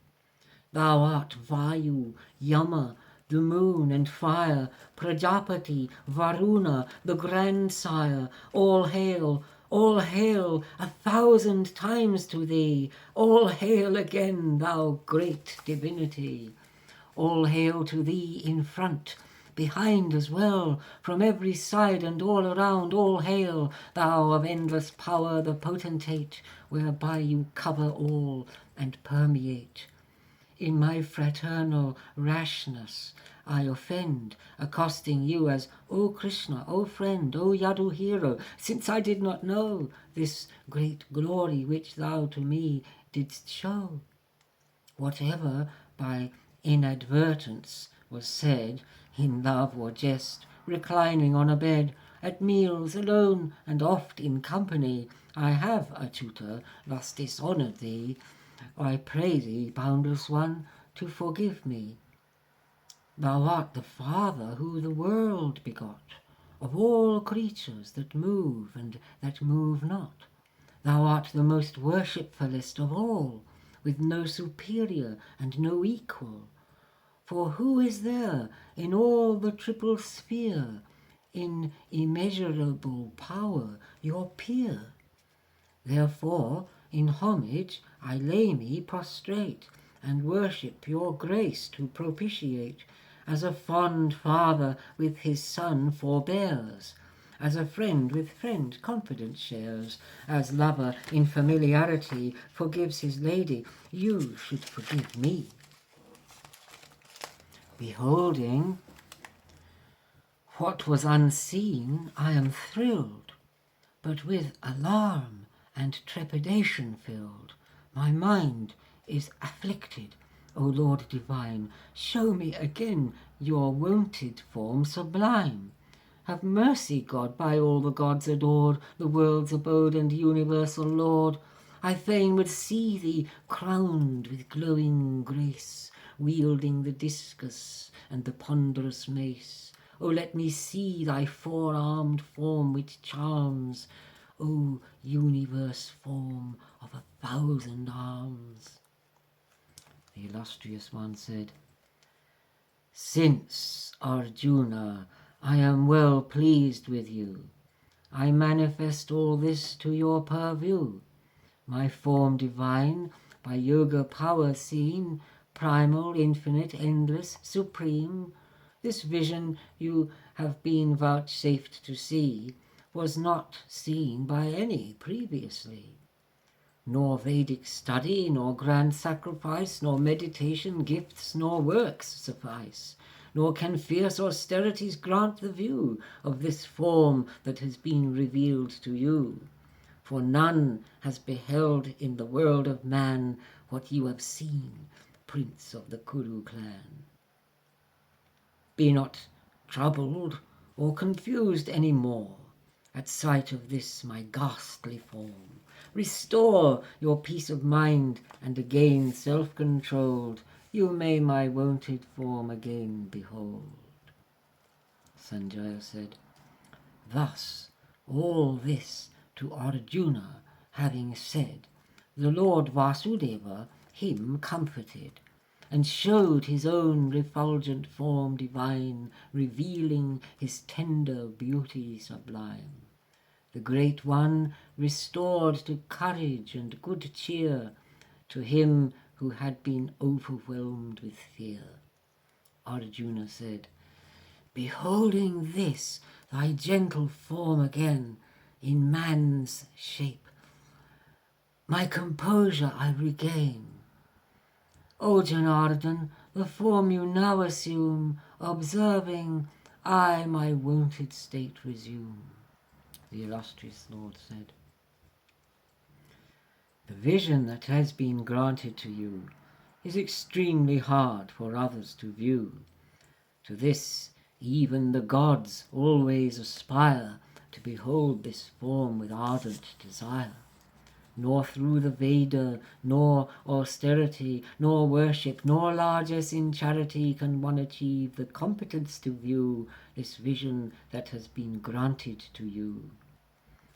Speaker 1: Thou art Vayu, Yama, the moon and fire, Prajapati, Varuna, the grandsire, all hail, All hail 1,000 times to thee! All hail again, thou great divinity! All hail to thee in front, behind as well, from every side and all around, all hail, thou of endless power, the potentate, whereby you cover all and permeate. In my fraternal rashness I offend, accosting you as O Krishna, O friend, O Yadu hero, since I did not know this great glory which thou to me didst show. Whatever by inadvertence was said, in love or jest, reclining on a bed, at meals alone and oft in company, I have, Achyuta, thus dishonoured thee. I pray thee, boundless one, to forgive me. Thou art the Father who the world begot, of all creatures that move and that move not. Thou art the most worshipfullest of all, with no superior and no equal. For who is there in all the triple sphere, in immeasurable power, your peer? Therefore in homage I lay me prostrate, and worship your grace to propitiate, as a fond father with his son forbears, as a friend with friend confidence shares, as lover in familiarity forgives his lady, you should forgive me. Beholding what was unseen, I am thrilled, but with alarm and trepidation filled. My mind is afflicted. O Lord divine, show me again your wonted form sublime. Have mercy, God, by all the gods adored, the world's abode and universal Lord. I fain would see thee crowned with glowing grace, wielding the discus and the ponderous mace. O let me see thy four-armed form which charms, O universe form of 1,000 arms. The illustrious one said, Since, Arjuna, I am well pleased with you, I manifest all this to your purview. My form divine, by yoga power seen, primal, infinite, endless, supreme, this vision you have been vouchsafed to see was not seen by any previously. Nor Vedic study, nor grand sacrifice, nor meditation, gifts, nor works suffice, nor can fierce austerities grant the view of this form that has been revealed to you. For none has beheld in the world of man what you have seen, prince of the Kuru clan. Be not troubled or confused any more at sight of this my ghastly form. Restore your peace of mind, and again self-controlled, you may my wonted form again behold. Sanjaya said, Thus all this to Arjuna having said, the Lord Vasudeva him comforted, and showed his own refulgent form divine, revealing his tender beauty sublime. The Great One restored to courage and good cheer to him who had been overwhelmed with fear. Arjuna said, Beholding this, thy gentle form again, in man's shape, my composure I regain. O Janardhan, the form you now assume, observing, I my wonted state resume. The illustrious Lord said, The vision that has been granted to you is extremely hard for others to view. To this even the gods always aspire, to behold this form with ardent desire. Nor through the Veda, nor austerity, nor worship, nor largesse in charity can one achieve the competence to view this vision that has been granted to you.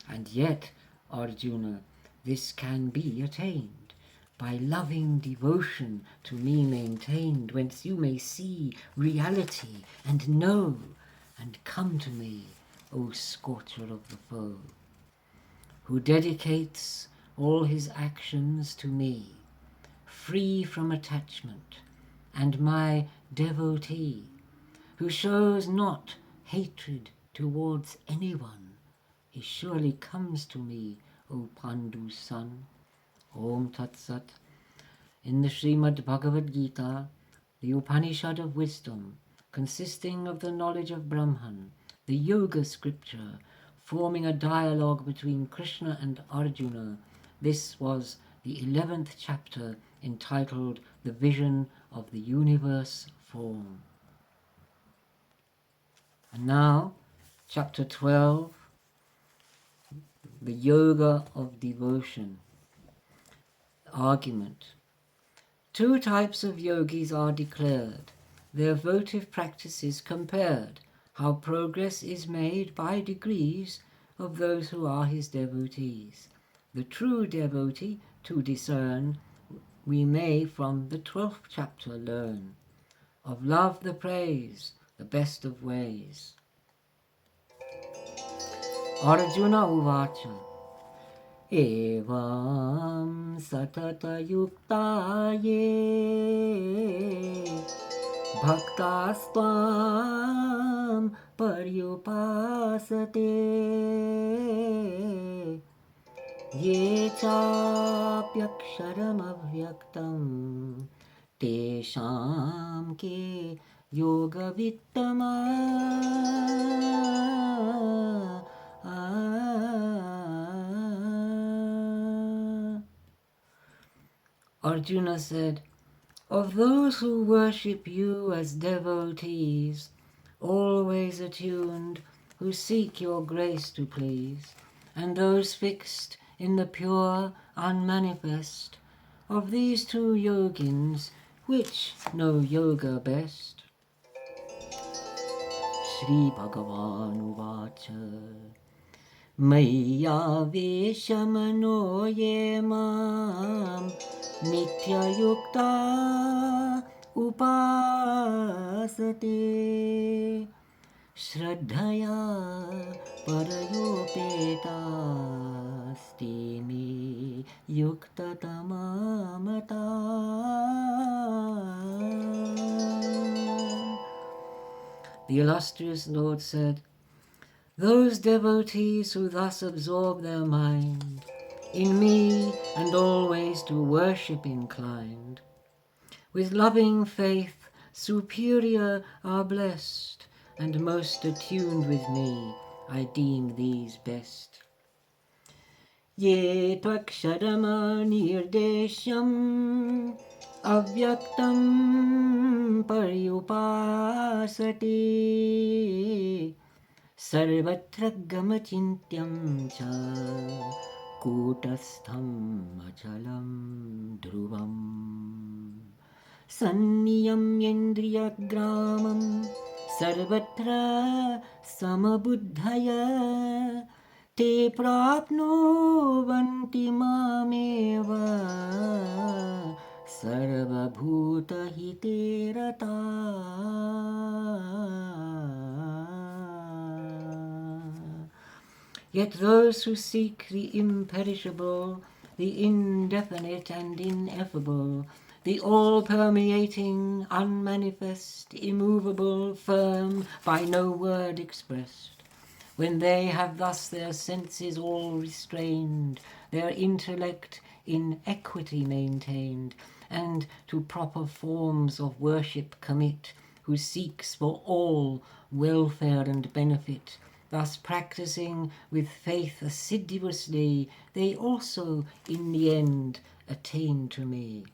Speaker 1: And yet, Arjuna, this can be attained by loving devotion to me maintained, whence you may see reality and know, and come to me, O scorcher of the foe. who dedicates all his actions to me, free from attachment, and my devotee, who shows not hatred towards anyone, he surely comes to me, O Pandu's son. Om Tat Sat. In the Srimad Bhagavad Gita, the Upanishad of wisdom, consisting of the knowledge of Brahman, the yoga scripture, forming a dialogue between Krishna and Arjuna, this was the 11th chapter entitled The Vision of the Universe Form. And now, chapter 12, the Yoga of Devotion. Argument. Two types of yogis are declared, their votive practices compared, how progress is made by degrees of those who are his devotees. The true devotee to discern we may from the 12th chapter learn. Of love the praise, the best of ways. Arjuna Uvacha. Evam satata yukta ye bhaktastam paryupasate ye chapyaksharam avyaktam tesham ke yoga vittama. Arjuna said, of those who worship you as devotees, always attuned, who seek your grace to please, and those fixed in the pure unmanifest, of these two yogins, which know yoga best? Shri Bhagavan Uvacha. Maya Veshamano ye mam Nityayukta upasate Shraddhaya parayopeta stimi yukta tamamata. The illustrious Lord said, those devotees who thus absorb their mind in me and always to worship inclined, with loving faith superior are blessed, and most attuned with me I deem these best. Ye tvaksharama nirdesham avyaktam paryupasate Sarvatra gamachintyam cha kutastham achalam dhruvam sanniyam yendriyagramam sarvatra samabuddhaya te prapnuvanti mameva sarvabhuta hite rata. Yet those who seek the imperishable, the indefinite and ineffable, the all-permeating, unmanifest, immovable, firm, by no word expressed, when they have thus their senses all restrained, their intellect in equity maintained, and to proper forms of worship commit, who seeks for all welfare and benefit, thus practicing with faith assiduously, they also in the end attain to me.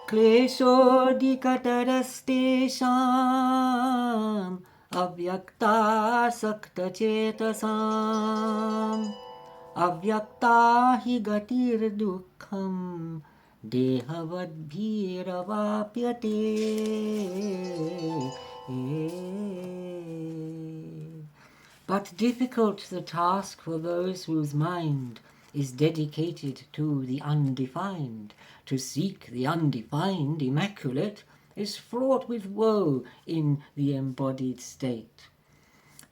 Speaker 1: Kleshodikatarastesham avyakta sakta chetasam avyakta hi gatir dukkham dehavadbhiravapyate. But difficult the task for those whose mind is dedicated to the undefined. To seek the undefined, immaculate, is fraught with woe in the embodied state.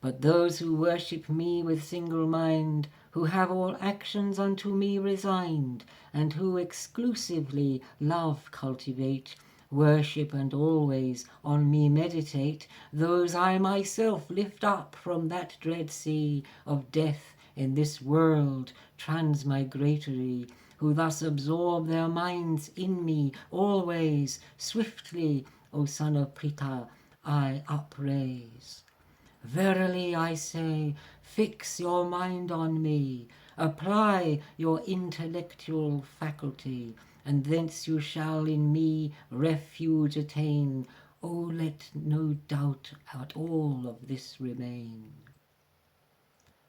Speaker 1: But those who worship me with single mind, who have all actions unto me resigned, and who exclusively love cultivate, worship and always on me meditate, those I myself lift up from that dread sea of death in this world transmigratory, who thus absorb their minds in me always, swiftly, O son of Pritha, I upraise. Verily I say, fix your mind on me, apply your intellectual faculty, and thence you shall in me refuge attain. Oh, let no doubt at all of this remain.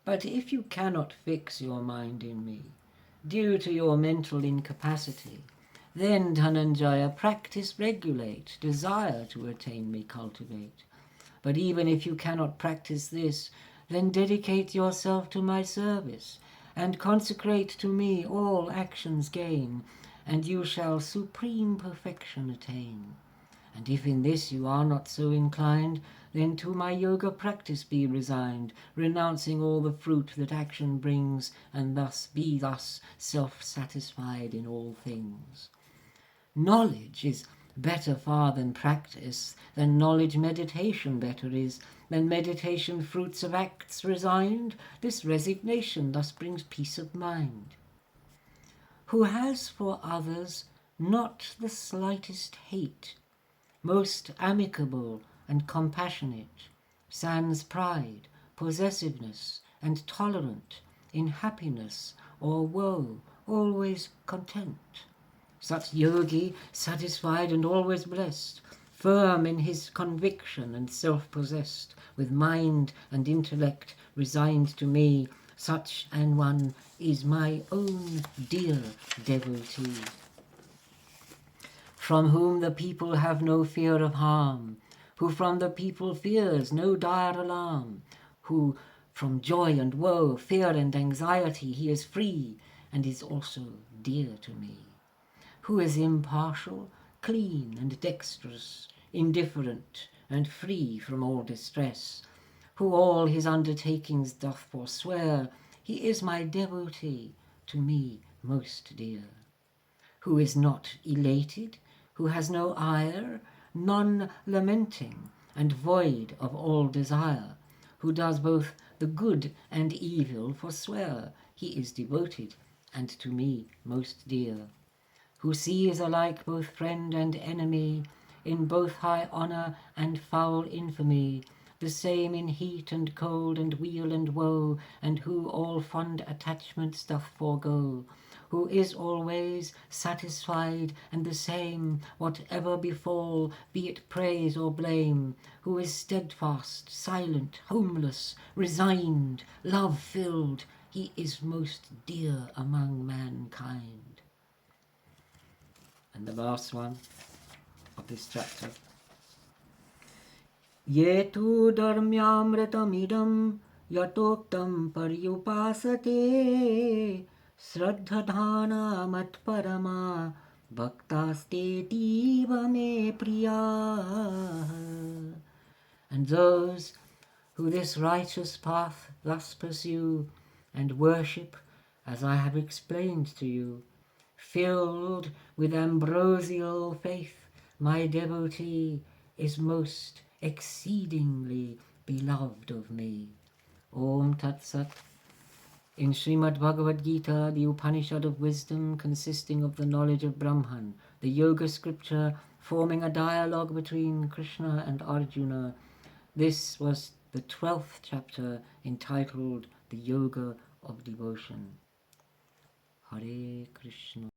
Speaker 1: But if you cannot fix your mind in me, due to your mental incapacity, then, Dhananjaya, practice regulate, desire to attain me cultivate. But even if you cannot practice this, then dedicate yourself to my service, and consecrate to me all actions gain, and you shall supreme perfection attain. And if in this you are not so inclined, then to my yoga practice be resigned, renouncing all the fruit that action brings, and thus self-satisfied in all things. Knowledge is better far than practice, than knowledge meditation better is, than meditation fruits of acts resigned. This resignation thus brings peace of mind. Who has for others not the slightest hate, most amicable and compassionate, sans pride, possessiveness, and tolerant, in happiness or woe, always content. Such yogi, satisfied and always blessed, firm in his conviction and self-possessed, with mind and intellect resigned to me, such an one is my own dear devotee, from whom the people have no fear of harm, who from the people fears no dire alarm, who from joy and woe, fear and anxiety he is free, and is also dear to me, who is impartial, clean and dexterous, indifferent and free from all distress, who all his undertakings doth forswear, he is my devotee, to me most dear, who is not elated, who has no ire, none lamenting, and void of all desire, who does both the good and evil forswear, he is devoted, and to me most dear, who sees alike both friend and enemy, in both high honour and foul infamy, the same in heat and cold and weal and woe, and who all fond attachments doth forego, who is always satisfied and the same, whatever befall, be it praise or blame, who is steadfast, silent, homeless, resigned, love-filled, he is most dear among mankind. And the last one of this chapter. Ye tu dharmyamritamidam yatoktam paryupasate Shraddhadhana matparama bhaktastetiva me priya. And those who this righteous path thus pursue and worship as I have explained to you, filled with ambrosial faith, my devotee is most exceedingly beloved of me. Om Tat Sat. In Srimad Bhagavad Gita, the Upanishad of wisdom consisting of the knowledge of Brahman, the yoga scripture forming a dialogue between Krishna and Arjuna, this was the 12th chapter entitled The Yoga of Devotion. Hare Krishna.